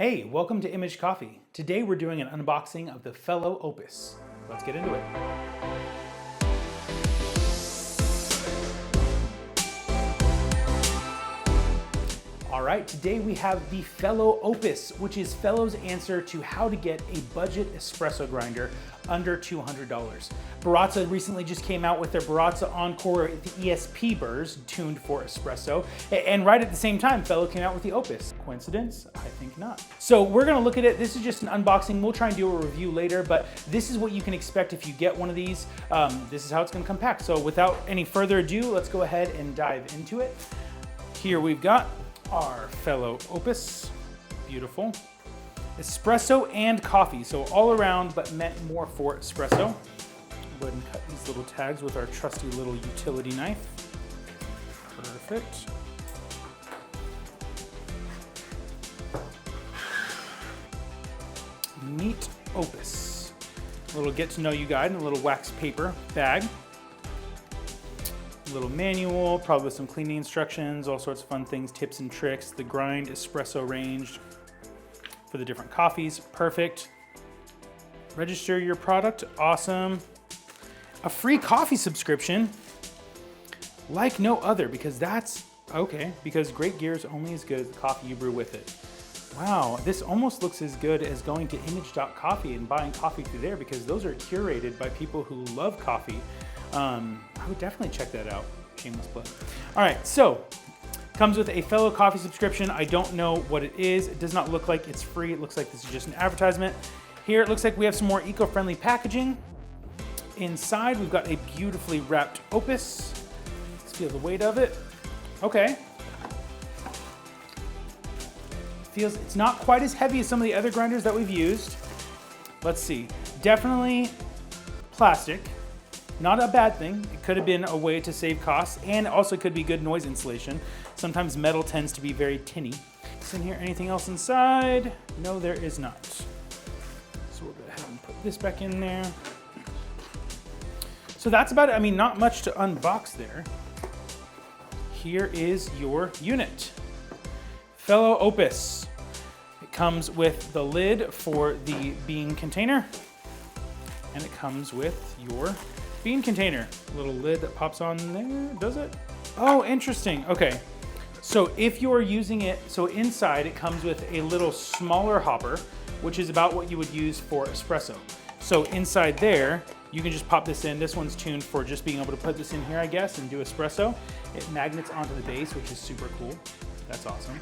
Hey, welcome to Image Coffee. Today we're doing an unboxing of the Fellow Opus. Let's get into it. All right, today we have the Fellow Opus, which is Fellow's answer to how to get a budget espresso grinder under $200. Baratza recently just came out with their Baratza Encore the ESP burrs tuned for espresso. And right at the same time, Fellow came out with the Opus. Coincidence? I think not. So we're gonna look at it. This is just an unboxing. We'll try and do a review later, but this is what you can expect if you get one of these. This is how it's gonna come packed. So without any further ado, let's go ahead and dive into it. Here we've got our Fellow Opus, beautiful. Espresso and coffee, so all around, but meant more for espresso. Go ahead and cut these little tags with our trusty little utility knife. Perfect. Neat Opus. A little get to know you guide and a little wax paper bag. Little manual, probably with some cleaning instructions, all sorts of fun things, tips and tricks. The grind espresso range for the different coffees, perfect. Register your product, awesome. A free coffee subscription like no other, because that's okay, because great gear is only as good as the coffee you brew with it. Wow, this almost looks as good as going to image.coffee and buying coffee through there, because those are curated by people who love coffee. I would definitely check that out. Shameless plug. All right, so comes with a Fellow coffee subscription. I don't know what it is. It does not look like it's free. It looks like this is just an advertisement. Here it looks like we have some more eco-friendly packaging. Inside we've got a beautifully wrapped Opus. Let's feel the weight of it. Okay. It's not quite as heavy as some of the other grinders that we've used. Let's see. Definitely plastic. Not a bad thing. It could have been a way to save costs, and also could be good noise insulation. Sometimes metal tends to be very tinny. Is in here anything else inside? No, there is not. So we'll go ahead and put this back in there. So that's about it. I mean, not much to unbox there. Here is your unit. Fellow Opus. It comes with the lid for the bean container, and it comes with your bean container. A little lid that pops on there, does it? Oh, interesting, okay. So if you're using it, so inside it comes with a little smaller hopper, which is about what you would use for espresso. So inside there, you can just pop this in. This one's tuned for just being able to put this in here, I guess, and do espresso. It magnets onto the base, which is super cool. That's awesome.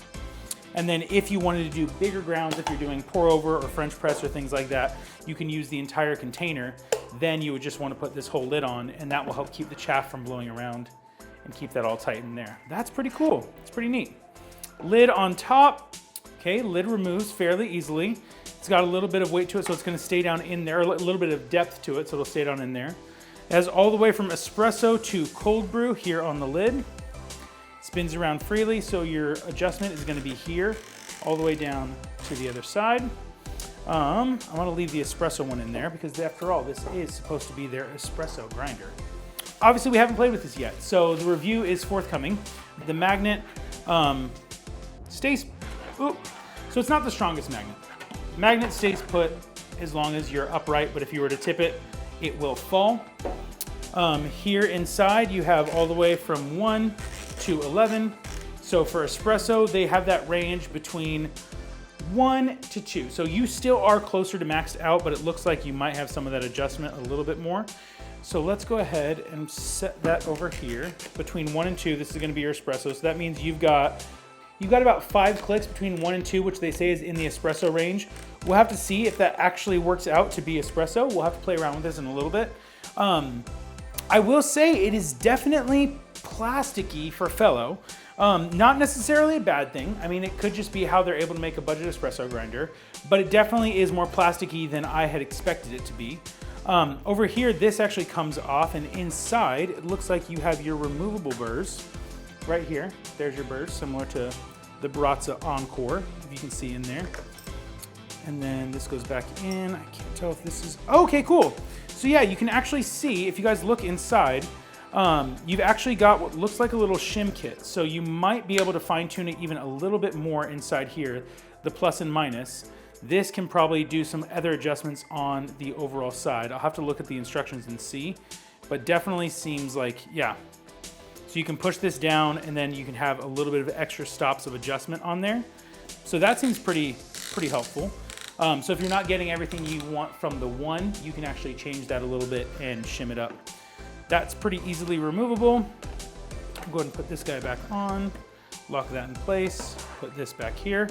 And then if you wanted to do bigger grounds, if you're doing pour over or French press or things like that, you can use the entire container. Then you would just want to put this whole lid on, and that will help keep the chaff from blowing around and keep that all tight in there. That's pretty cool. It's pretty neat. Lid on top. Okay, lid removes fairly easily. It's got a little bit of weight to it, so it's going to stay down in there, a little bit of depth to it, so it'll stay down in there. It has all the way from espresso to cold brew here on the lid. Spins around freely, so your adjustment is going to be here all the way down to the other side. I want to leave the espresso one in there because after all, this is supposed to be their espresso grinder. Obviously, we haven't played with this yet, so the review is forthcoming. The magnet stays, so it's not the strongest magnet. The magnet stays put as long as you're upright, but if you were to tip it, it will fall. Here inside, you have all the way from 1 to 11. So for espresso, they have that range between 1 to 2. So you still are closer to maxed out, but it looks like you might have some of that adjustment a little bit more. So let's go ahead and set that over here. Between 1 and 2, this is going to be your espresso. So that means you've got about 5 clicks between 1 and 2, which they say is in the espresso range. We'll have to see if that actually works out to be espresso. We'll have to play around with this in a little bit. I will say it is definitely plasticky for Fellow. Not necessarily a bad thing. I mean, it could just be how they're able to make a budget espresso grinder, but it definitely is more plasticky than I had expected it to be. Over here, this actually comes off, and inside, it looks like you have your removable burrs. Right here, there's your burrs, similar to the Baratza Encore, if you can see in there. And then this goes back in. I can't tell if this is, okay, cool. So yeah, you can actually see, if you guys look inside, you've actually got what looks like a little shim kit. So you might be able to fine tune it even a little bit more inside here. the plus and minus, this can probably do some other adjustments on the overall side. I'll have to look at the instructions and see, but definitely seems like, yeah. So you can push this down and then you can have a little bit of extra stops of adjustment on there. So that seems pretty helpful. So if you're not getting everything you want from the one, you can actually change that a little bit and shim it up. That's pretty easily removable. I'll go ahead and put this guy back on, lock that in place, put this back here.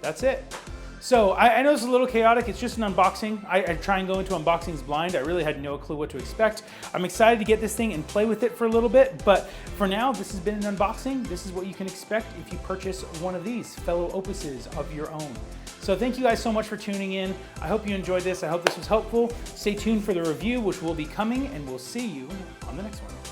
That's it. So I know it's a little chaotic, it's just an unboxing. I try and go into unboxings blind. I really had no clue what to expect. I'm excited to get this thing and play with it for a little bit, but for now, this has been an unboxing. This is what you can expect if you purchase one of these fellow Opuses of your own. So thank you guys so much for tuning in. I hope you enjoyed this. I hope this was helpful. Stay tuned for the review, which will be coming, and we'll see you on the next one.